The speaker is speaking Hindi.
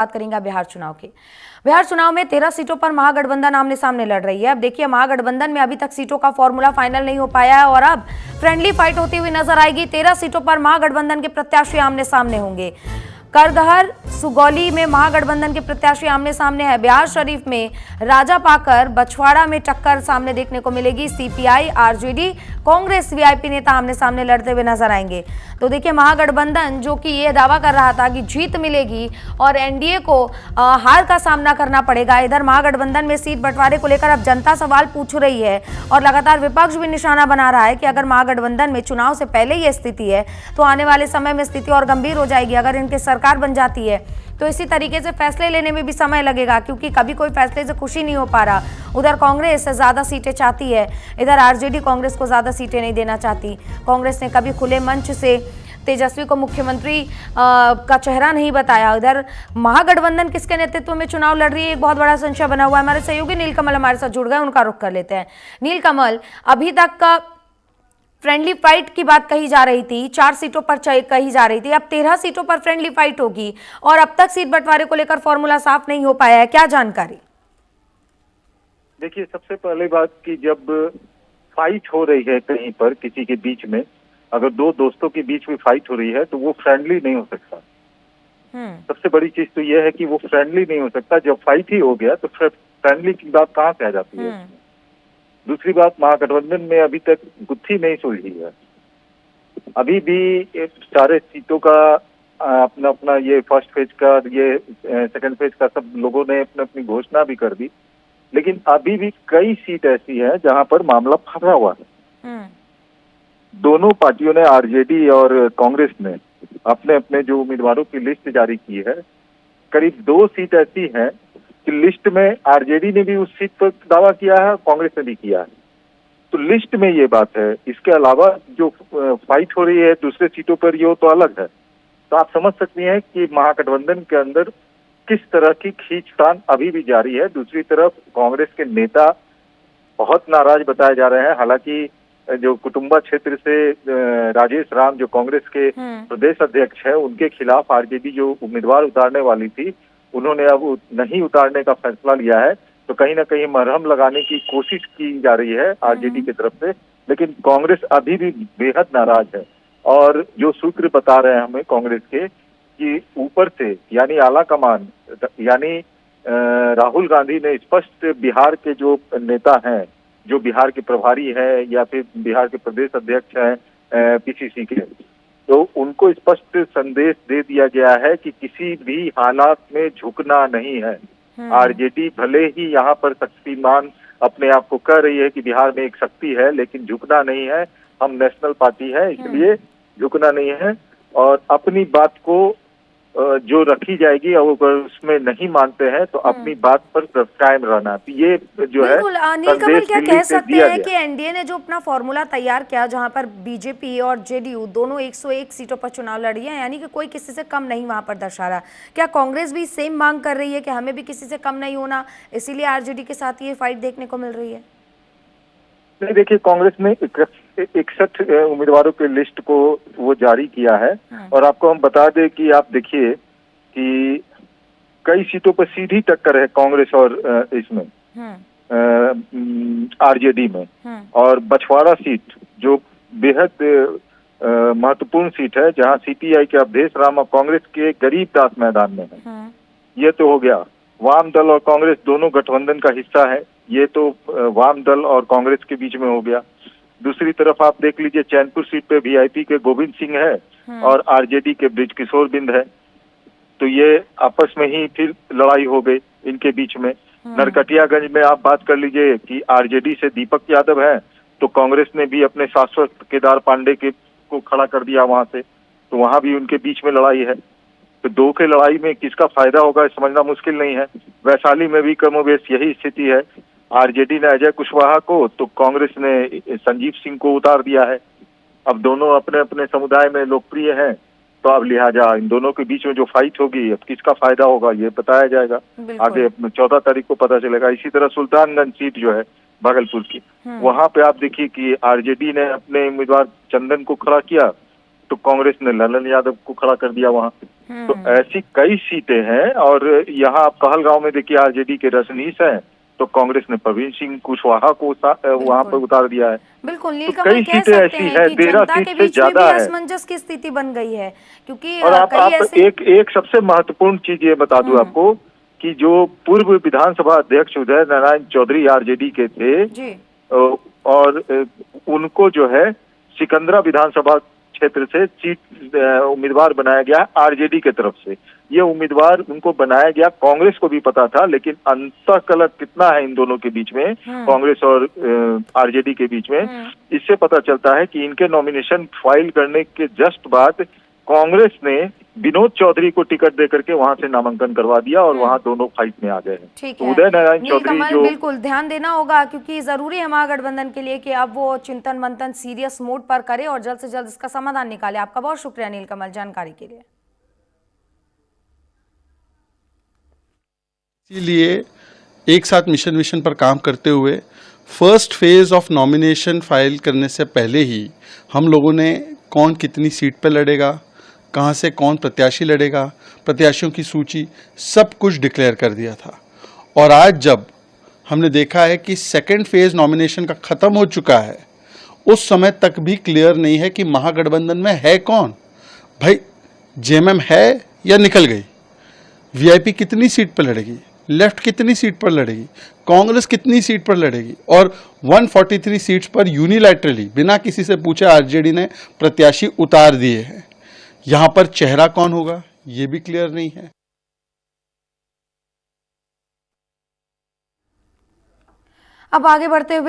बात करेंगे बिहार चुनाव की। बिहार चुनाव में 13 सीटों पर महागठबंधन आमने सामने लड़ रही है। अब देखिए, महागठबंधन में अभी तक सीटों का फॉर्मूला फाइनल नहीं हो पाया है और अब फ्रेंडली फाइट होती हुई नजर आएगी। 13 सीटों पर महागठबंधन के प्रत्याशी आमने सामने होंगे। करगहर सुगौली में महागठबंधन के प्रत्याशी आमने सामने है। बिहार शरीफ में राजा पाकर बछवाड़ा में टक्कर सामने देखने को मिलेगी। सीपीआई, आरजेडी, कांग्रेस वीआईपी नेता आमने सामने लड़ते हुए नजर आएंगे। तो देखिए, महागठबंधन जो कि ये दावा कर रहा था कि जीत मिलेगी और एनडीए को हार का सामना करना पड़ेगा, इधर महागठबंधन में सीट बंटवारे को लेकर अब जनता सवाल पूछ रही है और लगातार विपक्ष भी निशाना बना रहा है कि अगर महागठबंधन में चुनाव से पहले ये स्थिति है तो आने वाले समय में स्थिति और गंभीर हो जाएगी। अगर इनकी सरकार बन जाती है तो इसी तरीके से फैसले लेने में भी समय लगेगा, क्योंकि कभी कोई फैसले से खुशी नहीं हो पा रहा। उधर कांग्रेस ज्यादा सीटें चाहती है, इधर आरजेडी कांग्रेस को ज्यादा सीटें नहीं देना चाहती। कांग्रेस ने कभी खुले मंच से तेजस्वी को मुख्यमंत्री का चेहरा नहीं बताया। इधर महागठबंधन किसके नेतृत्व में चुनाव लड़ रही है, एक बहुत बड़ा संशय बना हुआ है। हमारे सहयोगी नीलकमल हमारे साथ जुड़ गए, उनका रुख कर लेते हैं। नीलकमल, अभी तक का फ्रेंडली फाइट की बात कही जा रही थी, 4 सीटों पर कही जा रही थी, अब 13 सीटों पर फ्रेंडली फाइट होगी और अब तक सीट बंटवारे को लेकर फॉर्मूला साफ नहीं हो पाया है, क्या जानकारी? देखिए, सबसे पहले बात कि जब फाइट हो रही है कहीं पर किसी के बीच में, अगर दो दोस्तों के बीच में फाइट हो रही है तो वो फ्रेंडली नहीं हो सकता। सबसे बड़ी चीज तो ये है कि वो फ्रेंडली नहीं हो सकता। जब फाइट ही हो गया तो फ्रेंडली की बात कहाँ से आ जाती है? दूसरी बात, महागठबंधन में अभी तक गुत्थी नहीं सुलझी है। अभी भी सारे सीटों का अपना अपना ये फर्स्ट फेज का, ये सेकंड फेज का सब लोगों ने अपनी अपनी घोषणा भी कर दी, लेकिन अभी भी कई सीट ऐसी है जहां पर मामला फंसा हुआ है। दोनों पार्टियों ने, आरजेडी और कांग्रेस ने, अपने अपने जो उम्मीदवारों की लिस्ट जारी की है। करीब 2 सीट ऐसी हैं कि लिस्ट में आरजेडी ने भी उस सीट पर दावा किया है, कांग्रेस ने भी किया है। तो लिस्ट में ये बात है। इसके अलावा जो फाइट हो रही है दूसरे सीटों पर, ये तो अलग है। तो आप समझ सकती हैं कि महागठबंधन के अंदर किस तरह की खींचतान अभी भी जारी है। दूसरी तरफ कांग्रेस के नेता बहुत नाराज बताए जा रहे हैं। हालांकि जो कुटुंबा क्षेत्र से राजेश राम, जो कांग्रेस के प्रदेश अध्यक्ष है, उनके खिलाफ आरजेडी जो उम्मीदवार उतारने वाली थी, उन्होंने अब नहीं उतारने का फैसला लिया है। तो कहीं ना कहीं मरहम लगाने की कोशिश की जा रही है आरजेडी की तरफ से, लेकिन कांग्रेस अभी भी बेहद नाराज है। और जो सूत्र बता रहे हैं हमें कांग्रेस के कि ऊपर से, यानी आला कमान, यानी राहुल गांधी ने स्पष्ट बिहार के जो नेता हैं, जो बिहार के प्रभारी है या फिर बिहार के प्रदेश अध्यक्ष हैं पीसीसी के, तो उनको स्पष्ट संदेश दे दिया गया है कि किसी भी हालात में झुकना नहीं है। आरजेडी भले ही यहाँ पर शक्तिमान अपने आप को कह रही है कि बिहार में एक शक्ति है, लेकिन झुकना नहीं है। हम नेशनल पार्टी है, इसलिए झुकना नहीं है। और अपनी बात को जो रखी जाएगी, और अगर उसमें नहीं मानते हैं तो अपनी बात पर कायम रहना। तो ये जो है, नीलकमल, क्या कह सकते हैं कि एनडीए ने जो अपना फॉर्मूला तैयार किया, जहां पर बीजेपी और जेडीयू दोनों 101 सीटों पर चुनाव लड़ी है, यानी कि कोई किसी से कम नहीं वहां पर दर्शा रहा, क्या कांग्रेस भी सेम मांग कर रही है कि हमें भी किसी से कम नहीं होना, इसीलिए आरजेडी के साथ ये फाइट देखने को मिल रही है? नहीं, देखिए, कांग्रेस ने 61 उम्मीदवारों के लिस्ट को वो जारी किया है। और आपको हम बता दें कि आप देखिए कि कई सीटों पर सीधी टक्कर है कांग्रेस और इसमें आरजेडी में। और बछवाड़ा सीट जो बेहद महत्वपूर्ण सीट है, जहां सीपीआई के अवधेश राम और कांग्रेस के गरीबदास मैदान में है। ये तो हो गया। वाम दल और कांग्रेस दोनों गठबंधन का हिस्सा है, ये तो वाम दल और कांग्रेस के बीच में हो गया। दूसरी तरफ आप देख लीजिए, चैनपुर सीट पे वीआईपी के गोविंद सिंह है और आरजेडी के बृजकिशोर बिंद है। तो ये आपस में ही फिर लड़ाई हो गई इनके बीच में। नरकटियागंज में आप बात कर लीजिए कि आरजेडी से दीपक यादव है, तो कांग्रेस ने भी अपने शाश्वत केदार पांडे को खड़ा कर दिया वहां से, तो वहां भी उनके बीच में लड़ाई है। तो दो के लड़ाई में किसका फायदा होगा समझना मुश्किल नहीं है। वैशाली में भी कमोबेश यही स्थिति है। आरजेडी ने अजय कुशवाहा को, तो कांग्रेस ने संजीव सिंह को उतार दिया है। अब दोनों अपने अपने समुदाय में लोकप्रिय हैं, तो अब लिहाजा इन दोनों के बीच में जो फाइट होगी, अब किसका फायदा होगा ये बताया जाएगा आगे 14 तारीख को पता चलेगा। इसी तरह सुल्तानगंज सीट जो है भागलपुर की, वहां पे आप देखिए कि आरजेडी ने अपने उम्मीदवार चंदन को खड़ा किया तो कांग्रेस ने ललन यादव को खड़ा कर दिया वहाँ। तो ऐसी कई सीटें हैं। और यहाँ आप कहलगांव में देखिए आरजेडी के रजनीश हैं, तो कांग्रेस ने प्रवीण सिंह कुशवाहा को वहाँ पर उतार दिया है। बिल्कुल तो नीलकमल कई कह सीटें सकते ऐसी हैं है, कि 13 जनता सीट के से बीच में भी ज्यादा है। असमंजस की स्थिति बन गई है, क्योंकि और आप ऐसे एक सबसे महत्वपूर्ण चीज ये बता दूं आपको कि जो पूर्व विधानसभा अध्यक्ष उदय नारायण चौधरी आरजेडी के थे जी और उनको जो है सिकंदरा विधानसभा क्षेत्र से उम्मीदवार बनाया गया आरजेडी के तरफ से। ये उम्मीदवार उनको बनाया गया, कांग्रेस को भी पता था, लेकिन अंतःकलह कितना है इन दोनों के बीच में, कांग्रेस और आरजेडी के बीच में, इससे पता चलता है कि इनके नॉमिनेशन फाइल करने के जस्ट बाद कांग्रेस ने विनोद चौधरी को टिकट देकर के वहां से नामांकन करवा दिया और वहां दोनों फाइट में आ गए हैं। ठीक है। है। उदय नारायण चौधरी जो बिल्कुल ध्यान देना होगा, क्योंकि जरूरी है महागठबंधन के लिए कि अब वो चिंतन मंथन सीरियस मोड पर करे और जल्द से जल्द इसका समाधान निकाले। आपका बहुत शुक्रिया नीलकमल जानकारी के लिए। इसीलिए एक साथ मिशन पर काम करते हुए first phase of nomination file करने से पहले ही हम लोगों ने कौन कितनी सीट पर लड़ेगा, कहाँ से कौन प्रत्याशी लड़ेगा, प्रत्याशियों की सूची, सब कुछ डिक्लेयर कर दिया था। और आज जब हमने देखा है कि सेकेंड फेज नॉमिनेशन का ख़त्म हो चुका है, उस समय तक भी क्लियर नहीं है कि महागठबंधन में है कौन। भाई जेएमएम है या निकल गई, वीआईपी कितनी सीट पर लड़ेगी, लेफ्ट कितनी सीट पर लड़ेगी, कांग्रेस कितनी सीट पर लड़ेगी, और 143 सीट्स पर यूनिलैटरली बिना किसी से पूछे आरजेडी ने प्रत्याशी उतार दिए हैं। यहां पर चेहरा कौन होगा ये भी क्लियर नहीं है। अब आगे बढ़ते हुए